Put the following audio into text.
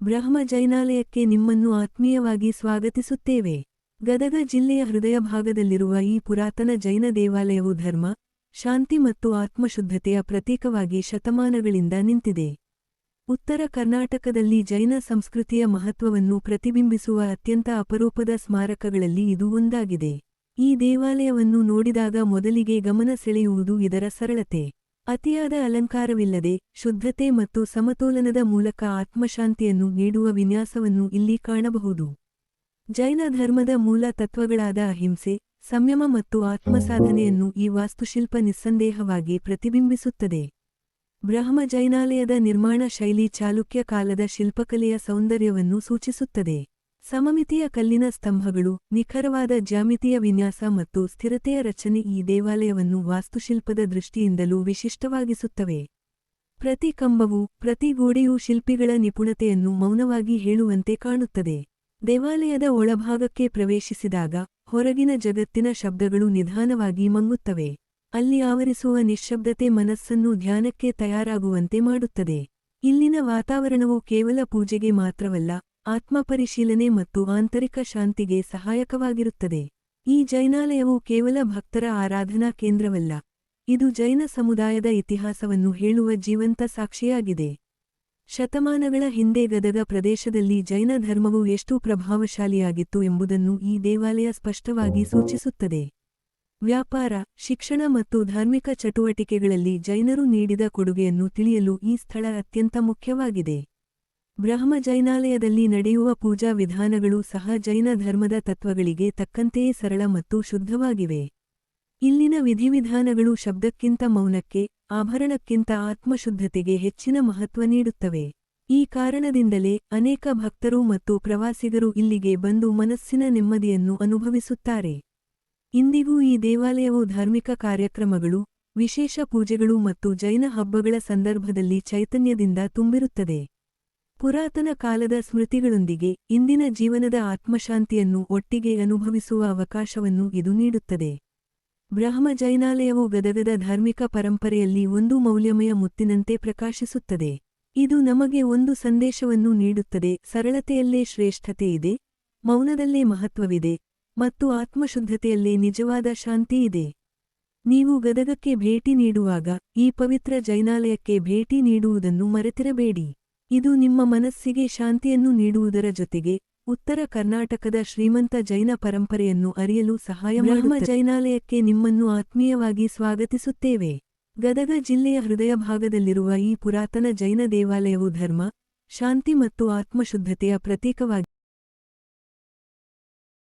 ಬ್ರಹ್ಮ ಜೈನಾಲಯಕ್ಕೆ ನಿಮ್ಮನ್ನು ಆತ್ಮೀಯವಾಗಿ ಸ್ವಾಗತಿಸುತ್ತೇವೆ. ಗದಗ ಜಿಲ್ಲೆಯ ಹೃದಯ ಭಾಗದಲ್ಲಿರುವ ಈ ಪುರಾತನ ಜೈನ ದೇವಾಲಯವು ಧರ್ಮ, ಶಾಂತಿ ಮತ್ತು ಆತ್ಮಶುದ್ಧತೆಯ ಪ್ರತೀಕವಾಗಿ ಶತಮಾನಗಳಿಂದ ನಿಂತಿದೆ. ಉತ್ತರ ಕರ್ನಾಟಕದಲ್ಲಿ ಜೈನ ಸಂಸ್ಕೃತಿಯ ಮಹತ್ವವನ್ನು ಪ್ರತಿಬಿಂಬಿಸುವ ಅತ್ಯಂತ ಅಪರೂಪದ ಸ್ಮಾರಕಗಳಲ್ಲಿ ಇದು ಒಂದಾಗಿದೆ. ಈ ದೇವಾಲಯವನ್ನು ನೋಡಿದಾಗ ಮೊದಲಿಗೆ ಗಮನ ಸೆಳೆಯುವುದು ಇದರ ಸರಳತೆ. ಅತಿಯಾದ ಅಲಂಕಾರವಿಲ್ಲದೆ, ಶುದ್ಧತೆ ಮತ್ತು ಸಮತೋಲನದ ಮೂಲಕ ಆತ್ಮಶಾಂತಿಯನ್ನು ನೀಡುವ ವಿನ್ಯಾಸವನ್ನು ಇಲ್ಲಿ ಕಾಣಬಹುದು. ಜೈನ ಧರ್ಮದ ಮೂಲ ತತ್ವಗಳಾದ ಅಹಿಂಸೆ, ಸಂಯಮ ಮತ್ತು ಆತ್ಮಸಾಧನೆಯನ್ನು ಈ ವಾಸ್ತುಶಿಲ್ಪ ನಿಸ್ಸಂದೇಹವಾಗಿ ಪ್ರತಿಬಿಂಬಿಸುತ್ತದೆ. ಬ್ರಹ್ಮ ಜೈನಾಲಯದ ನಿರ್ಮಾಣ ಶೈಲಿ ಚಾಲುಕ್ಯ ಕಾಲದ ಶಿಲ್ಪಕಲೆಯ ಸೌಂದರ್ಯವನ್ನು ಸೂಚಿಸುತ್ತದೆ. ಸಮಮಿತಿಯ ಕಲ್ಲಿನ ಸ್ತಂಭಗಳು, ನಿಖರವಾದ ಜ್ಯಾಮಿತೀಯ ವಿನ್ಯಾಸ ಮತ್ತು ಸ್ಥಿರತೆಯ ರಚನೆ ಈ ದೇವಾಲಯವನ್ನು ವಾಸ್ತುಶಿಲ್ಪದ ದೃಷ್ಟಿಯಿಂದಲೂ ವಿಶಿಷ್ಟವಾಗಿಸುತ್ತವೆ. ಪ್ರತಿ ಕಂಬವೂ, ಪ್ರತಿ ಗೋಡೆಯೂ ಶಿಲ್ಪಿಗಳ ನಿಪುಣತೆಯನ್ನು ಮೌನವಾಗಿ ಹೇಳುವಂತೆ ಕಾಣುತ್ತದೆ. ದೇವಾಲಯದ ಒಳಭಾಗಕ್ಕೆ ಪ್ರವೇಶಿಸಿದಾಗ, ಹೊರಗಿನ ಜಗತ್ತಿನ ಶಬ್ದಗಳು ನಿಧಾನವಾಗಿ ಮಂಗುತ್ತವೆ. ಅಲ್ಲಿ ಆವರಿಸುವ ನಿಶ್ಶಬ್ದತೆ ಮನಸ್ಸನ್ನು ಧ್ಯಾನಕ್ಕೆ ತಯಾರಾಗುವಂತೆ ಮಾಡುತ್ತದೆ. ಇಲ್ಲಿನ ವಾತಾವರಣವು ಕೇವಲ ಪೂಜೆಗೆ ಮಾತ್ರವಲ್ಲ, ಆತ್ಮಪರಿಶೀಲನೆ ಮತ್ತು ಆಂತರಿಕ ಶಾಂತಿಗೆ ಸಹಾಯಕವಾಗಿರುತ್ತದೆ. ಈ ಜೈನಾಲಯವು ಕೇವಲ ಭಕ್ತರ ಆರಾಧನಾ ಕೇಂದ್ರವಲ್ಲ, ಇದು ಜೈನ ಸಮುದಾಯದ ಇತಿಹಾಸವನ್ನು ಹೇಳುವ ಜೀವಂತ ಸಾಕ್ಷಿಯಾಗಿದೆ. ಶತಮಾನಗಳ ಹಿಂದೆ ಗದಗ ಪ್ರದೇಶದಲ್ಲಿ ಜೈನ ಧರ್ಮವು ಎಷ್ಟು ಪ್ರಭಾವಶಾಲಿಯಾಗಿತ್ತು ಎಂಬುದನ್ನು ಈ ದೇವಾಲಯ ಸ್ಪಷ್ಟವಾಗಿ ಸೂಚಿಸುತ್ತದೆ. ವ್ಯಾಪಾರ, ಶಿಕ್ಷಣ ಮತ್ತು ಧಾರ್ಮಿಕ ಚಟುವಟಿಕೆಗಳಲ್ಲಿ ಜೈನರು ನೀಡಿದ ಕೊಡುಗೆಯನ್ನು ತಿಳಿಯಲು ಈ ಸ್ಥಳ ಅತ್ಯಂತ ಮುಖ್ಯವಾಗಿದೆ. ಬ್ರಹ್ಮ ಜೈನಾಲಯದಲ್ಲಿ ನಡೆಯುವ ಪೂಜಾ ವಿಧಾನಗಳು ಸಹ ಜೈನ ಧರ್ಮದ ತತ್ವಗಳಿಗೆ ತಕ್ಕಂತೆಯೇ ಸರಳ ಮತ್ತು ಶುದ್ಧವಾಗಿವೆ. ಇಲ್ಲಿನ ವಿಧಿವಿಧಾನಗಳು ಶಬ್ದಕ್ಕಿಂತ ಮೌನಕ್ಕೆ, ಆಭರಣಕ್ಕಿಂತ ಆತ್ಮಶುದ್ಧತೆಗೆ ಹೆಚ್ಚಿನ ಮಹತ್ವ ನೀಡುತ್ತವೆ. ಈ ಕಾರಣದಿಂದಲೇ ಅನೇಕ ಭಕ್ತರು ಮತ್ತು ಪ್ರವಾಸಿಗರು ಇಲ್ಲಿಗೆ ಬಂದು ಮನಸ್ಸಿನ ನೆಮ್ಮದಿಯನ್ನು ಅನುಭವಿಸುತ್ತಾರೆ. ಇಂದಿಗೂ ಈ ದೇವಾಲಯವು ಧಾರ್ಮಿಕ ಕಾರ್ಯಕ್ರಮಗಳು, ವಿಶೇಷ ಪೂಜೆಗಳು ಮತ್ತು ಜೈನ ಹಬ್ಬಗಳ ಸಂದರ್ಭದಲ್ಲಿ ಚೈತನ್ಯದಿಂದ ತುಂಬಿರುತ್ತದೆ. ಪುರಾತನ ಕಾಲದ ಸ್ಮೃತಿಗಳೊಂದಿಗೆ ಇಂದಿನ ಜೀವನದ ಆತ್ಮಶಾಂತಿಯನ್ನು ಒಟ್ಟಿಗೆ ಅನುಭವಿಸುವ ಅವಕಾಶವನ್ನು ಇದು ನೀಡುತ್ತದೆ. ಬ್ರಹ್ಮ ಜೈನಾಲಯವು ಗದಗದ ಧಾರ್ಮಿಕ ಪರಂಪರೆಯಲ್ಲಿ ಒಂದು ಮೌಲ್ಯಮಯ ಮುತ್ತಿನಂತೆ ಪ್ರಕಾಶಿಸುತ್ತದೆ. ಇದು ನಮಗೆ ಒಂದು ಸಂದೇಶವನ್ನು ನೀಡುತ್ತದೆ: ಸರಳತೆಯಲ್ಲೇ ಶ್ರೇಷ್ಠತೆ ಇದೆ, ಮೌನದಲ್ಲೇ ಮಹತ್ವವಿದೆ, ಮತ್ತು ಆತ್ಮಶುದ್ಧತೆಯಲ್ಲೇ ನಿಜವಾದ ಶಾಂತಿ ಇದೆ. ನೀವು ಗದಗಕ್ಕೆ ಭೇಟಿ ನೀಡುವಾಗ ಈ ಪವಿತ್ರ ಜೈನಾಲಯಕ್ಕೆ ಭೇಟಿ ನೀಡುವುದನ್ನು ಮರೆತಿರಬೇಡಿ. ಇದು ನಿಮ್ಮ ಮನಸ್ಸಿಗೆ ಶಾಂತಿಯನ್ನು ನೀಡುವುದರ ಜೊತೆಗೆ ಉತ್ತರ ಕರ್ನಾಟಕದ ಶ್ರೀಮಂತ ಜೈನ ಪರಂಪರೆಯನ್ನು ಅರಿಯಲು ಸಹಾಯ ಮಾಡುತ್ತದೆ. ಬ್ರಹ್ಮ ಜೈನಾಲಯಕ್ಕೆ ನಿಮ್ಮನ್ನು ಆತ್ಮೀಯವಾಗಿ ಸ್ವಾಗತಿಸುತ್ತೇವೆ. ಗದಗ ಜಿಲ್ಲೆಯ ಹೃದಯ ಭಾಗದಲ್ಲಿರುವ ಈ ಪುರಾತನ ಜೈನ ದೇವಾಲಯವು ಧರ್ಮ, ಶಾಂತಿ ಮತ್ತು ಆತ್ಮಶುದ್ಧತೆಯ ಪ್ರತೀಕವಾಗಿದೆ.